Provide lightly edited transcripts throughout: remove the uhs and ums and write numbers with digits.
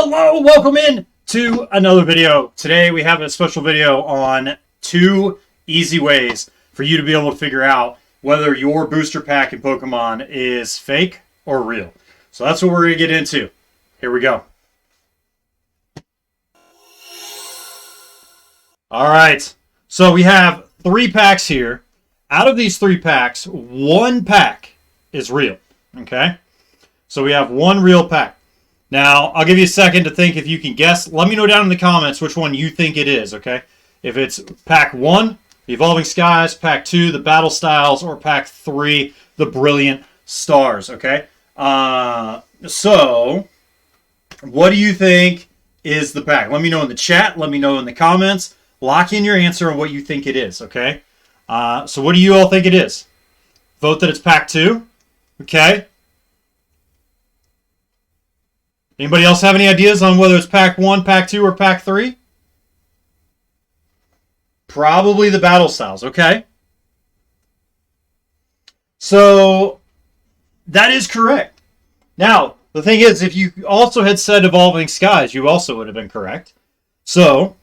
Hello, welcome in to another video. Today we have a special video on 2 easy ways for you to be able to figure out whether your booster pack in Pokemon is fake or real. So that's what we're going to get into. Here we go. Alright, so we have 3 packs here. Out of these 3 packs, 1 pack is real. Okay? So we have 1 real pack. Now, I'll give you a second to think if you can guess. Let me know down in the comments which one you think it is, okay? If it's Pack 1, the Evolving Skies, Pack 2, the Battle Styles, or Pack 3, the Brilliant Stars, okay? So, what do you think is the pack? Let me know in the chat. Let me know in the comments. Lock in your answer on what you think it is, okay? So, what do you all think it is? Vote that it's Pack 2, okay? Anybody else have any ideas on whether it's Pack 1, Pack 2, or Pack 3? Probably the Battle Styles. Okay. So, that is correct. Now, the thing is, if you also had said Evolving Skies, you also would have been correct. So,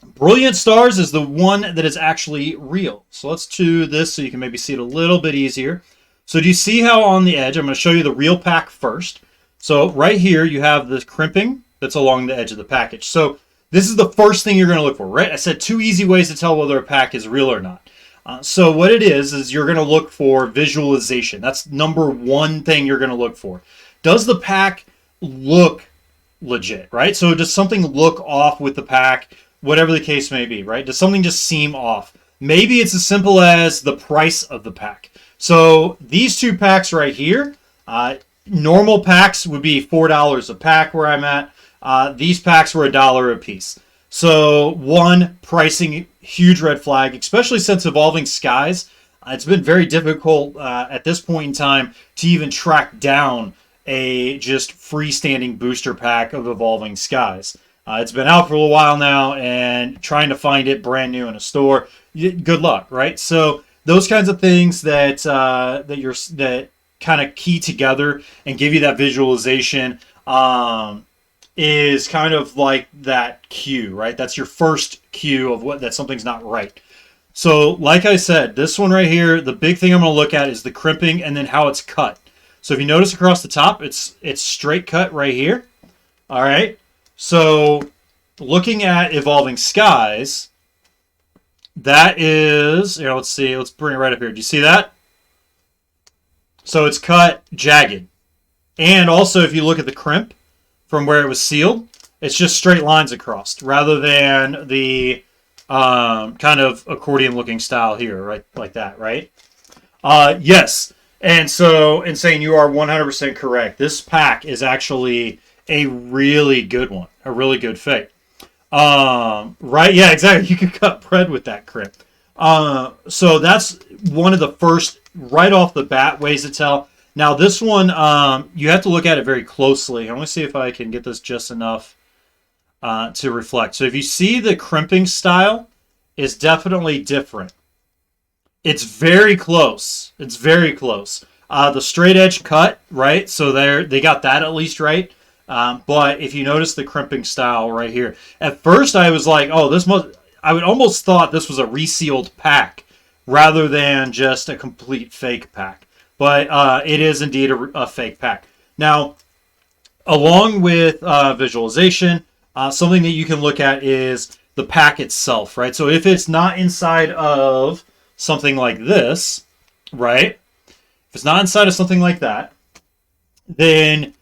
Brilliant Stars is the one that is actually real. So, let's do this so you can maybe see it a little bit easier. So, do you see how on the edge, I'm going to show you the real pack first. So right here, you have this crimping that's along the edge of the package. So this is the first thing you're going to look for, right? I said 2 easy ways to tell whether a pack is real or not. So what it is you're going to look for visualization. That's number 1 thing you're going to look for. Does the pack look legit, right? So does something look off with the pack, whatever the case may be, right? Does something just seem off? Maybe it's as simple as the price of the pack. So these 2 packs right here, normal packs would be $4 a pack where I'm at. These packs were $1 a piece. So, 1, pricing, huge red flag, especially since Evolving Skies. It's been very difficult at this point in time to even track down a just freestanding booster pack of Evolving Skies. It's been out for a little while now, and trying to find it brand new in a store, good luck, right? So, those kinds of things that kind of key together and give you that visualization is kind of like that cue, right? That's your first cue of that something's not right. So like I said, this one right here, the big thing I'm going to look at is the crimping and then how it's cut. So if you notice across the top, it's straight cut right here. All right. So looking at Evolving Skies, that is, let's see, let's bring it right up here. Do you see that? So it's cut jagged. And also, if you look at the crimp from where it was sealed, it's just straight lines across rather than the kind of accordion-looking style here, right? Like that, right? Yes. And so, in saying you are 100% correct, this pack is actually a really good one, a really good fake. Right? Yeah, exactly. You can cut bread with that crimp. So that's one of the first, right off the bat, ways to tell. Now this one, you have to look at it very closely. I want to see if I can get this just enough to reflect. So if you see the crimping style is definitely different. It's very close. It's very close. The straight edge cut, right? So they got that at least right. But if you notice the crimping style right here, at first I was like, oh, I would almost thought this was a resealed pack rather than just a complete fake pack. But it is indeed a fake pack. Now, along with visualization, something that you can look at is the pack itself, right? So if it's not inside of something like this, right? If it's not inside of something like that, then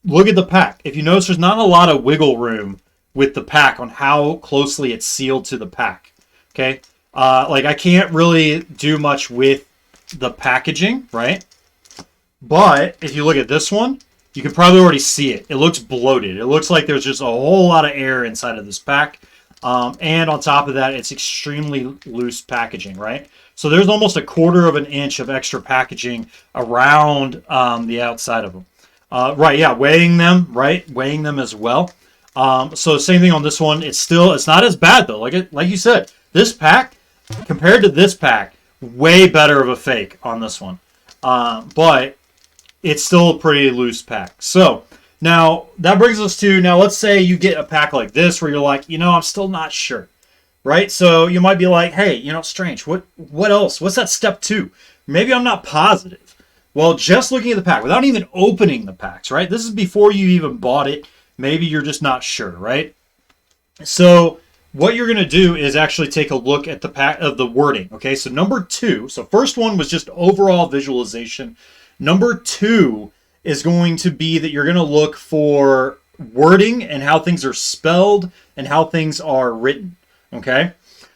look at the pack. If you notice, there's not a lot of wiggle room with the pack on how closely it's sealed to the pack. Okay, like I can't really do much with the packaging, right? But if you look at this one, you can probably already see it. It looks bloated. It looks like there's just a whole lot of air inside of this pack. And on top of that, it's extremely loose packaging, right? So there's almost 1/4 of an inch of extra packaging around the outside of them. Right, yeah, weighing them, right? Weighing them as well. So same thing on this one. It's not as bad though. Like you said, this pack compared to this pack, way better of a fake on this one. But it's still a pretty loose pack. So Now, that brings us to, now let's say you get a pack like this where you're like, I'm still not sure, right? So you might be like, hey, strange. What else? What's that step 2? Maybe I'm not positive. Well, just looking at the pack without even opening the packs, right? This is before you even bought it. Maybe you're just not sure, right? So what you're going to do is actually take a look at the pack of the wording. Okay, so number 2. So first one was just overall visualization. Number 2 is going to be that you're going to look for wording and how things are spelled and how things are written. Okay,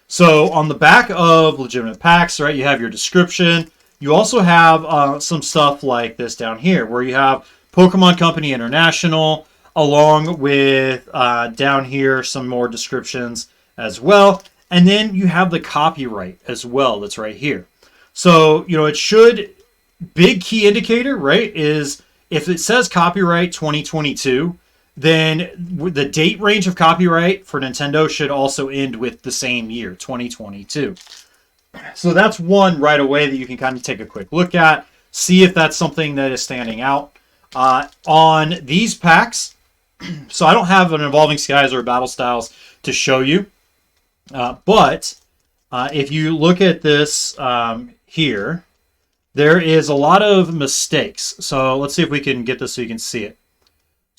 so on the back of legitimate packs, right, you have your description. You also have some stuff like this down here where you have Pokemon Company International, along with down here some more descriptions as well. And then you have the copyright as well that's right here. So, it should, big key indicator, right, is if it says copyright 2022, then the date range of copyright for Nintendo should also end with the same year, 2022. So that's one right away that you can kind of take a quick look at, see if that's something that is standing out. On these packs, so I don't have an Evolving Skies or Battle Styles to show you, but if you look at this here, there is a lot of mistakes. So let's see if we can get this so you can see it.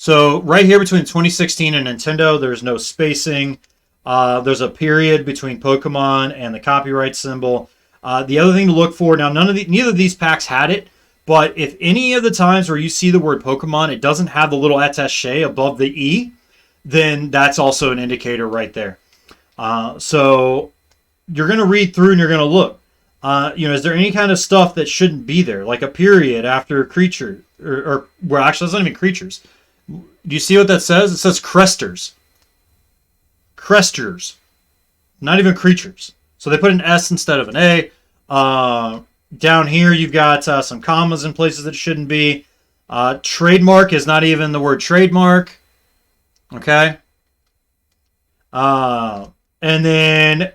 So right here between 2016 and Nintendo, there's no spacing. There's a period between Pokemon and the copyright symbol. The other thing to look for, now neither of these packs had it, but if any of the times where you see the word Pokemon, it doesn't have the little attaché above the E, then that's also an indicator right there. So you're going to read through and you're going to look. Is there any kind of stuff that shouldn't be there, like a period after creature, well, actually, that's not even creatures. Do you see what that says? It says cresters. Cresters. Not even creatures. So they put an S instead of an A. Down here, you've got some commas in places that shouldn't be. Trademark is not even the word trademark. Okay. And then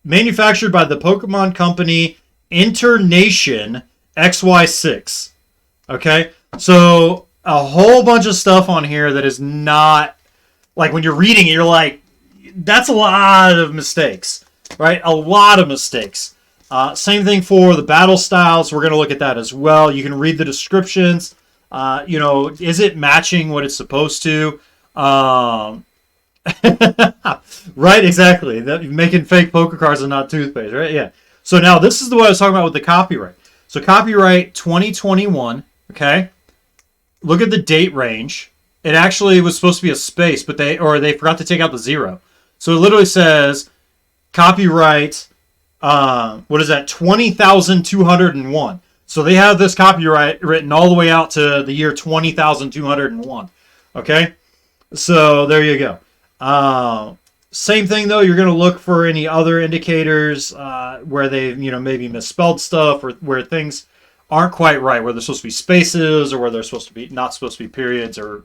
manufactured by the Pokemon Company Internation XY6. Okay. So a whole bunch of stuff on here that is not, like, when you're reading it, you're like, that's a lot of mistakes, right? A lot of mistakes. Same thing for the battle styles. We're going to look at that as well. You can read the descriptions. Is it matching what it's supposed to? Right, exactly. Making fake poker cards and not toothpaste, right? Yeah. So now this is what I was talking about with the copyright. So copyright 2021, okay? Look at the date range. It actually was supposed to be a space, but they forgot to take out the 0. So it literally says copyright, 20,201. So they have this copyright written all the way out to the year 20,201. Okay? So there you go. Same thing though, you're going to look for any other indicators where they've, maybe misspelled stuff or where things aren't quite right, where there's supposed to be spaces or where they're supposed to be not supposed to be periods or,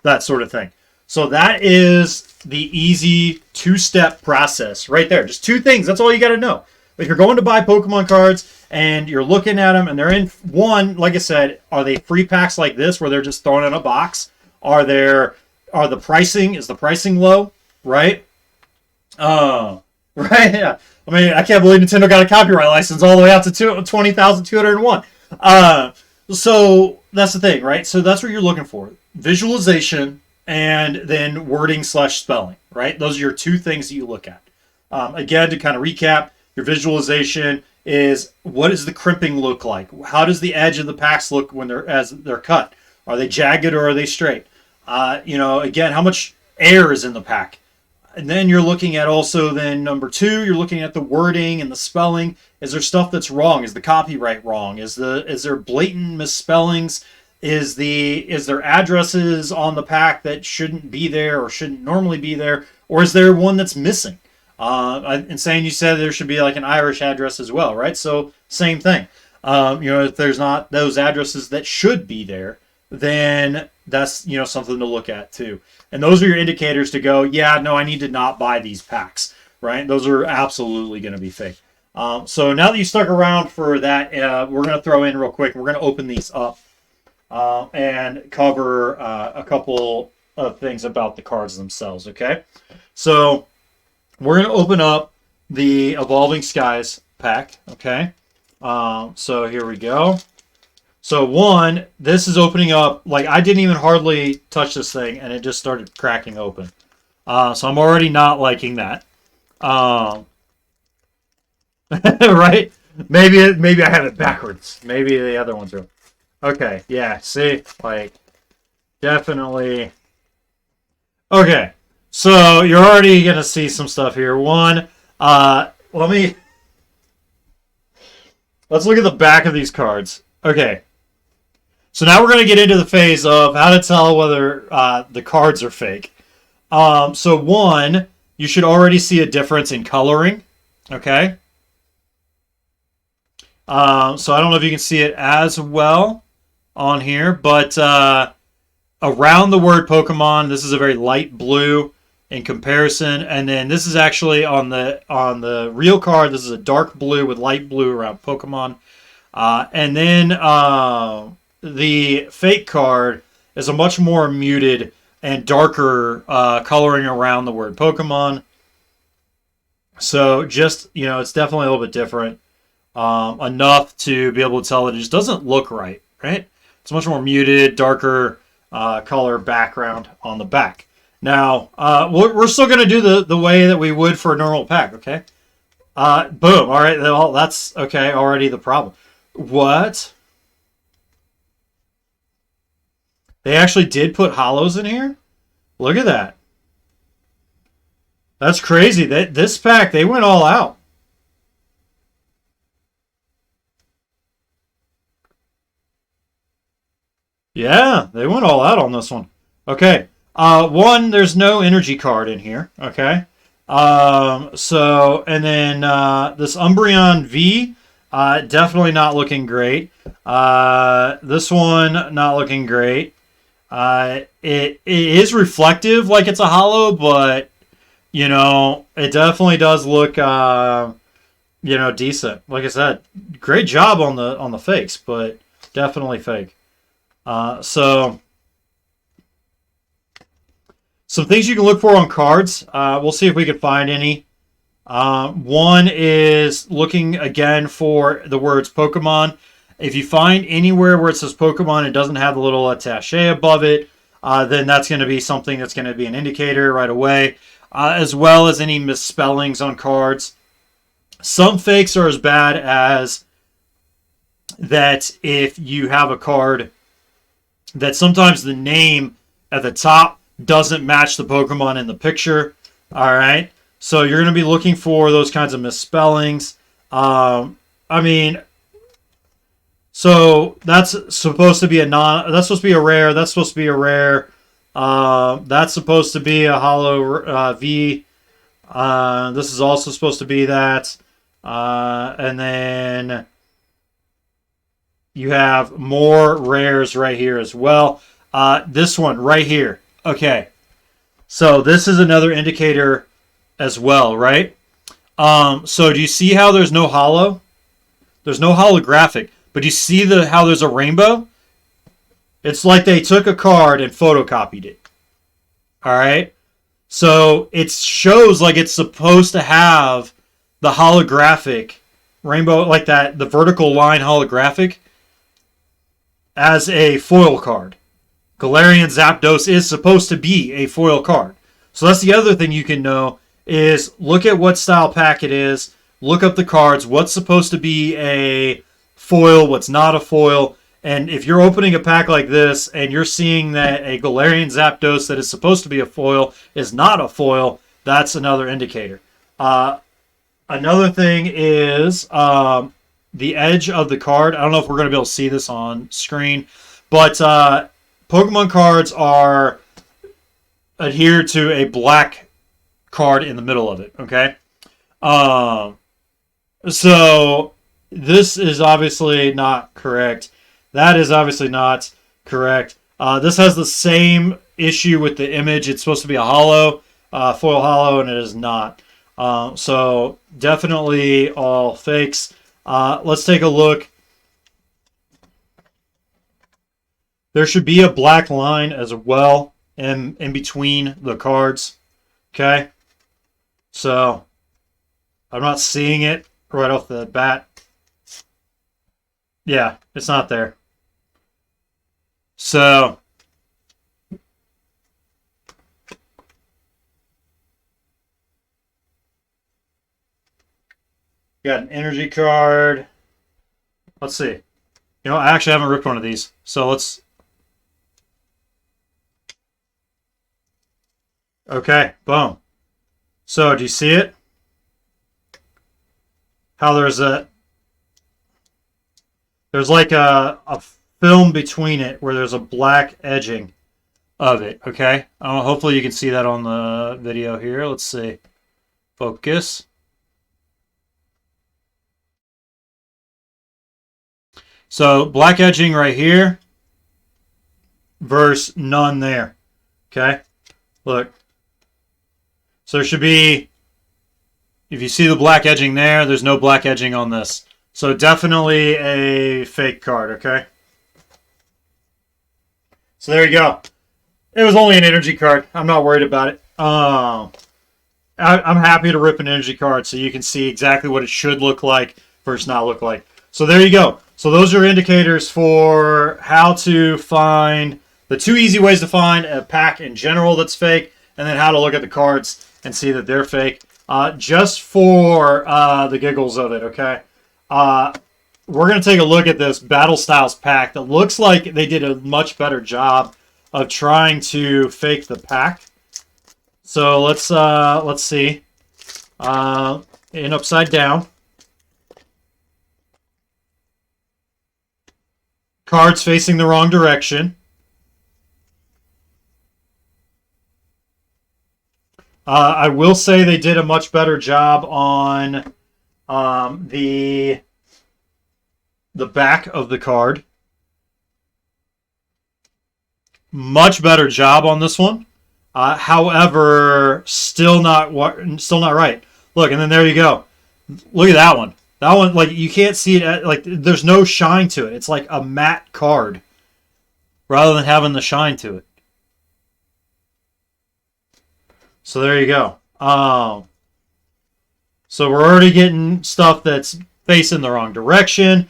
that sort of thing. So that is the easy 2-step process right there. Just 2 things. That's all you got to know. If you're going to buy Pokemon cards and you're looking at them and they're in one, like I said, are they free packs like this where they're just thrown in a box? Is the pricing low? Right? Right? Yeah. I mean, I can't believe Nintendo got a copyright license all the way out to 20,201. So that's the thing, right? So that's what you're looking for. Visualization and then wording / spelling, right? Those are your 2 things that you look at. Again, to kind of recap, your visualization is, what does the crimping look like? How does the edge of the packs look as they're cut? Are they jagged or are they straight? Again, how much air is in the pack? And then you're looking at also then number 2, you're looking at the wording and the spelling. Is there stuff that's wrong? Is the copyright wrong? Is there blatant misspellings? Is there addresses on the pack that shouldn't be there or shouldn't normally be there? Or is there one that's missing? Insane, you said there should be like an Irish address as well, right? So same thing. If there's not those addresses that should be there, then that's, something to look at too. And those are your indicators to go, yeah, no, I need to not buy these packs, right? Those are absolutely going to be fake. So now that you stuck around for that, we're going to throw in real quick, we're going to open these up. and cover a couple of things about the cards themselves. Okay, so we're going to open up the Evolving Skies pack. Okay, so here we go. So one, this is opening up, like I didn't even hardly touch this thing and it just started cracking open. So I'm already not liking that. Um, right? Maybe I have it backwards. Maybe the other ones are. Okay, yeah, see? Like, definitely. Okay, so you're already going to see some stuff here. One, let's look at the back of these cards. Okay, so now we're going to get into the phase of how to tell whether the cards are fake. So one, you should already see a difference in coloring. Okay. So I don't know if you can see it as well on here, but around the word Pokemon, this is a very light blue in comparison, and then this is actually on the real card. This is a dark blue with light blue around Pokemon, and then the fake card is a much more muted and darker coloring around the word Pokemon. So just, it's definitely a little bit different. Enough to be able to tell that it just doesn't look right, right? It's much more muted, darker color background on the back. Now, we're still going to do the way that we would for a normal pack, okay? Boom. All right, well, that's, okay, already the problem. What? They actually did put hollows in here? Look at that. That's crazy. This pack, they went all out. Yeah, they went all out on this one. Okay. One, there's no energy card in here. Okay. And then this Umbreon V, definitely not looking great. This one, not looking great. It is reflective like it's a hollow, but, it definitely does look, decent. Like I said, great job on the fakes, but definitely fake. So some things you can look for on cards. We'll see if we can find any. One is looking again for the words Pokemon. If you find anywhere where it says Pokemon, it doesn't have the little attache above it, then that's going to be something that's going to be an indicator right away, as well as any misspellings on cards. Some fakes are as bad as that if you have a card that sometimes the name at the top doesn't match the Pokemon in the picture. All right. So you're going to be looking for those kinds of misspellings. So that's supposed to be that's supposed to be a rare. That's supposed to be a rare. That's supposed to be a hollow V. This is also supposed to be that. And then you have more rares right here as well. This one right here. Okay. So this is another indicator as well, right? So do you see how there's no hollow? There's no holographic. But you see how there's a rainbow? It's like they took a card and photocopied it. All right? So it shows like it's supposed to have the holographic rainbow, like that, the vertical line holographic, as a foil card. Galarian Zapdos is supposed to be a foil card. So that's the other thing you can know is look at what style pack it is, look up the cards, what's supposed to be a foil, what's not a foil, and if you're opening a pack like this and you're seeing that a Galarian Zapdos that is supposed to be a foil is not a foil, that's another indicator. Another thing is the edge of the card. I don't know if we're going to be able to see this on screen, but Pokemon cards are adhered to a black card in the middle of it, okay? So this is obviously not correct. That is obviously not correct. This has the same issue with the image. It's supposed to be a hollow, foil hollow, and it is not. So definitely all fakes. Let's take a look. There should be a black line as well in between the cards. Okay? So, I'm not seeing it right off the bat. Yeah, it's not there. So, got an energy card. Let's see. You know, I actually haven't ripped one of these. So let's... Okay, boom. So, do you see it? How there's like a film between it where there's a black edging of it, okay? Hopefully you can see that on the video here. Let's see. Focus. So, black edging right here versus none there, okay? Look. So there should be, if you see the black edging there, there's no black edging on this. So definitely a fake card, okay? So there you go. It was only an energy card. I'm not worried about it. I'm happy to rip an energy card so you can see exactly what it should look like versus not look like. So there you go. So those are indicators for how to find the 2 easy ways to find a pack in general that's fake, and then how to look at the cards and see that they're fake. Just for the giggles of it, okay? We're going to take a look at this Battle Styles pack that looks like they did a much better job of trying to fake the pack. So let's see. In upside down. Cards facing the wrong direction. I will say they did a much better job on the back of the card. Much better job on this one. However, still not right. Look, and then there you go. Look at that one. That one, like, you can't see it. Like, there's no shine to it. It's like a matte card rather than having the shine to it. So there you go. So we're already getting stuff that's facing the wrong direction.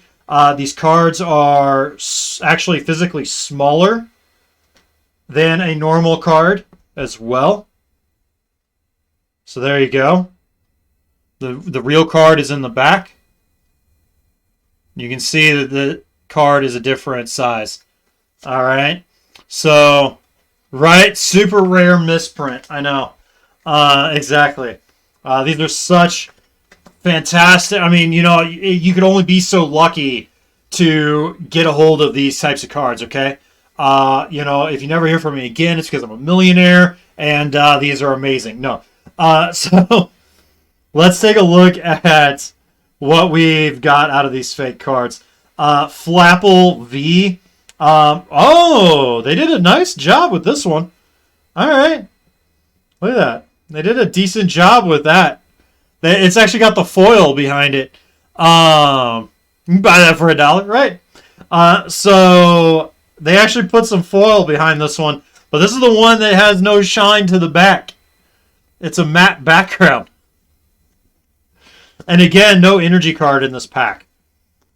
These cards are actually physically smaller than a normal card as well. So there you go. The real card is in the back. You can see that the card is a different size. All right. So, right, super rare misprint. I know. Exactly. These are such fantastic. I mean, you know, you could only be so lucky to get a hold of these types of cards, okay? You know, if you never hear from me again, it's because I'm a millionaire, and these are amazing. No. So, let's take a look at what we've got out of these fake cards. Flapple V. Oh, they did a nice job with this one. All right. Look at that. They did a decent job with that. It's actually got the foil behind it. You can buy that for $1, right? So they actually put some foil behind this one. But this is the one that has no shine to the back. It's a matte background. And again, no energy card in this pack.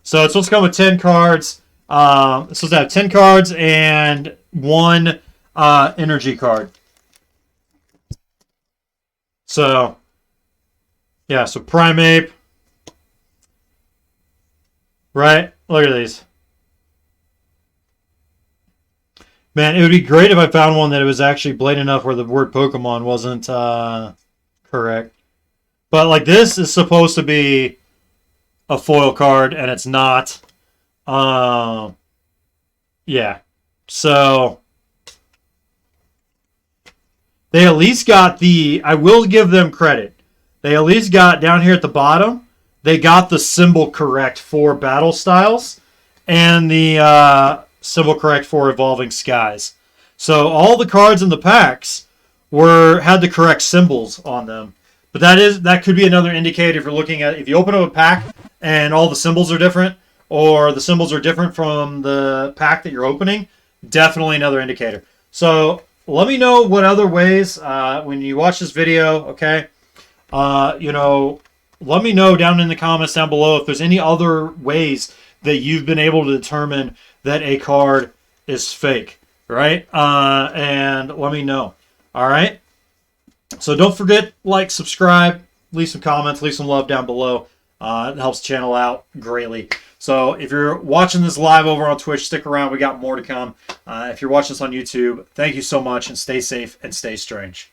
So it's supposed to come with 10 cards. It's supposed to have 10 cards and 1 energy card. So, yeah, so Primeape. Right? Look at these. Man, it would be great if I found one that it was actually blatant enough where the word Pokemon wasn't correct. But, like, this is supposed to be a foil card, and it's not. Yeah. So, they at least got the... I will give them credit. They at least got, down here at the bottom, they got the symbol correct for Battle Styles and the symbol correct for Evolving Skies. So all the cards in the packs had the correct symbols on them. But that could be another indicator if you're looking at... If you open up a pack and all the symbols are different, or the symbols are different from the pack that you're opening, definitely another indicator. So let me know what other ways when you watch this video, okay? You know, let me know down in the comments down below if there's any other ways that you've been able to determine that a card is fake, right? And let me know. All right. So don't forget, like, subscribe, leave some comments, leave some love down below. It helps the channel out greatly. So if you're watching this live over on Twitch, stick around. We got more to come. If you're watching this on YouTube, thank you so much, and stay safe and stay strange.